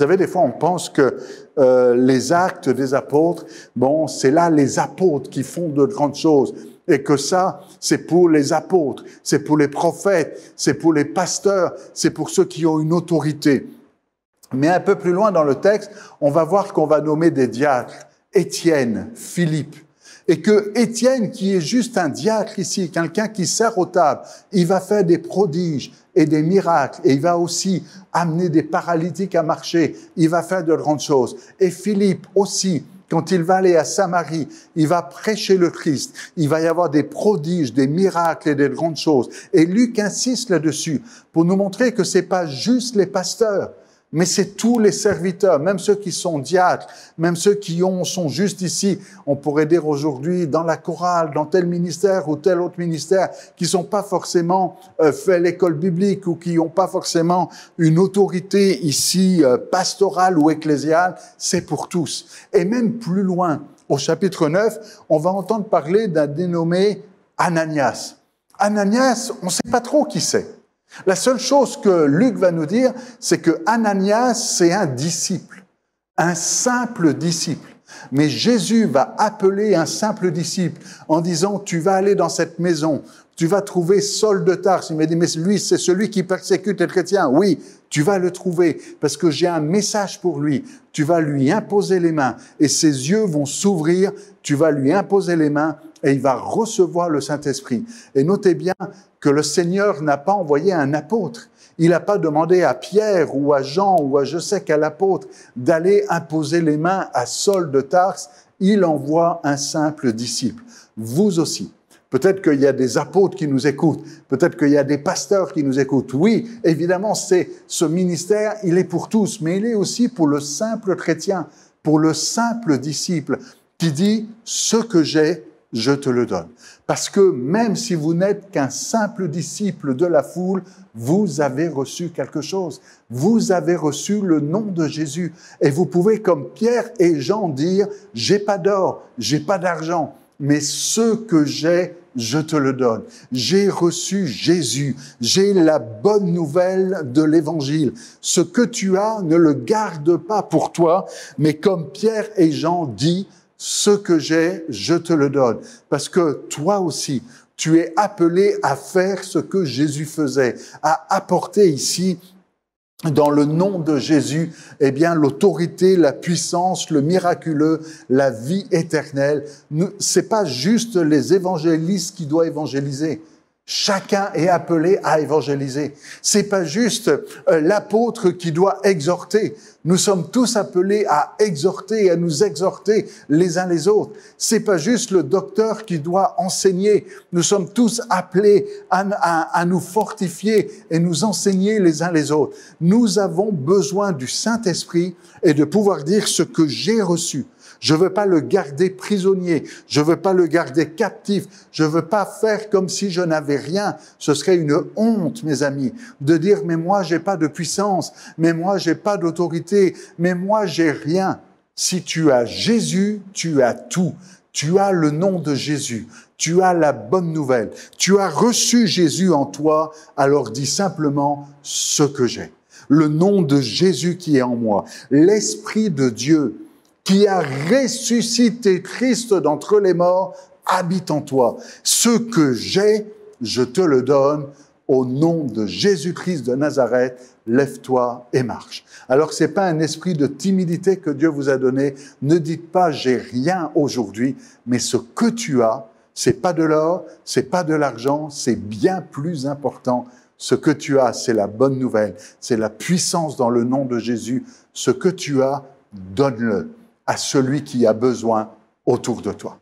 savez, des fois, on pense que les actes des apôtres, bon, c'est là les apôtres qui font de grandes choses. Et que ça, c'est pour les apôtres, c'est pour les prophètes, c'est pour les pasteurs, c'est pour ceux qui ont une autorité. Mais un peu plus loin dans le texte, on va voir qu'on va nommer des diacres, Étienne, Philippe. Et que Étienne, qui est juste un diacre ici, quelqu'un qui sert aux tables, il va faire des prodiges et des miracles, et il va aussi amener des paralytiques à marcher, il va faire de grandes choses. Et Philippe aussi, quand il va aller à Samarie, il va prêcher le Christ, il va y avoir des prodiges, des miracles et des grandes choses. Et Luc insiste là-dessus pour nous montrer que c'est pas juste les pasteurs, mais c'est tous les serviteurs, même ceux qui sont diacres, même ceux qui sont juste ici. On pourrait dire aujourd'hui dans la chorale, dans tel ministère ou tel autre ministère, qui sont pas forcément fait l'école biblique ou qui n'ont pas forcément une autorité ici pastorale ou ecclésiale. C'est pour tous. Et même plus loin, au chapitre 9, on va entendre parler d'un dénommé Ananias. Ananias, on ne sait pas trop qui c'est. La seule chose que Luc va nous dire, c'est que Ananias, c'est un disciple, un simple disciple. Mais Jésus va appeler un simple disciple en disant, tu vas aller dans cette maison, tu vas trouver Saul de Tarse. Il m'a dit, mais lui, c'est celui qui persécute les chrétiens. Oui, tu vas le trouver parce que j'ai un message pour lui. Tu vas lui imposer les mains et ses yeux vont s'ouvrir. Tu vas lui imposer les mains et il va recevoir le Saint-Esprit. Et notez bien que le Seigneur n'a pas envoyé un apôtre. Il n'a pas demandé à Pierre ou à Jean ou à je sais quel apôtre d'aller imposer les mains à Saul de Tarse. Il envoie un simple disciple. Vous aussi. Peut-être qu'il y a des apôtres qui nous écoutent. Peut-être qu'il y a des pasteurs qui nous écoutent. Oui, évidemment, ce ministère, il est pour tous, mais il est aussi pour le simple chrétien, pour le simple disciple qui dit « ce que j'ai, je te le donne ». Parce que même si vous n'êtes qu'un simple disciple de la foule, vous avez reçu quelque chose. Vous avez reçu le nom de Jésus. Et vous pouvez, comme Pierre et Jean, dire « j'ai pas d'or, j'ai pas d'argent, mais ce que j'ai, je te le donne. J'ai reçu Jésus. J'ai la bonne nouvelle de l'Évangile. Ce que tu as, ne le garde pas pour toi, mais comme Pierre et Jean disent, ce que j'ai, je te le donne. Parce que toi aussi, tu es appelé à faire ce que Jésus faisait, à apporter ici, dans le nom de Jésus, eh bien, l'autorité, la puissance, le miraculeux, la vie éternelle. C'est pas juste les évangélistes qui doivent évangéliser. Chacun est appelé à évangéliser. C'est pas juste l'apôtre qui doit exhorter. Nous sommes tous appelés à exhorter et à nous exhorter les uns les autres. C'est pas juste le docteur qui doit enseigner. Nous sommes tous appelés à nous fortifier et nous enseigner les uns les autres. Nous avons besoin du Saint-Esprit et de pouvoir dire ce que j'ai reçu. Je veux pas le garder prisonnier. Je veux pas le garder captif. Je veux pas faire comme si je n'avais rien. Ce serait une honte, mes amis, de dire, mais moi, j'ai pas de puissance. Mais moi, j'ai pas d'autorité. Mais moi, j'ai rien. Si tu as Jésus, tu as tout. Tu as le nom de Jésus. Tu as la bonne nouvelle. Tu as reçu Jésus en toi. Alors dis simplement ce que j'ai. Le nom de Jésus qui est en moi. L'Esprit de Dieu qui a ressuscité Christ d'entre les morts, habite en toi. Ce que j'ai, je te le donne au nom de Jésus-Christ de Nazareth. Lève-toi et marche. Alors, c'est pas un esprit de timidité que Dieu vous a donné. Ne dites pas, j'ai rien aujourd'hui, mais ce que tu as, c'est pas de l'or, c'est pas de l'argent, c'est bien plus important. Ce que tu as, c'est la bonne nouvelle. C'est la puissance dans le nom de Jésus. Ce que tu as, donne-le à celui qui a besoin autour de toi.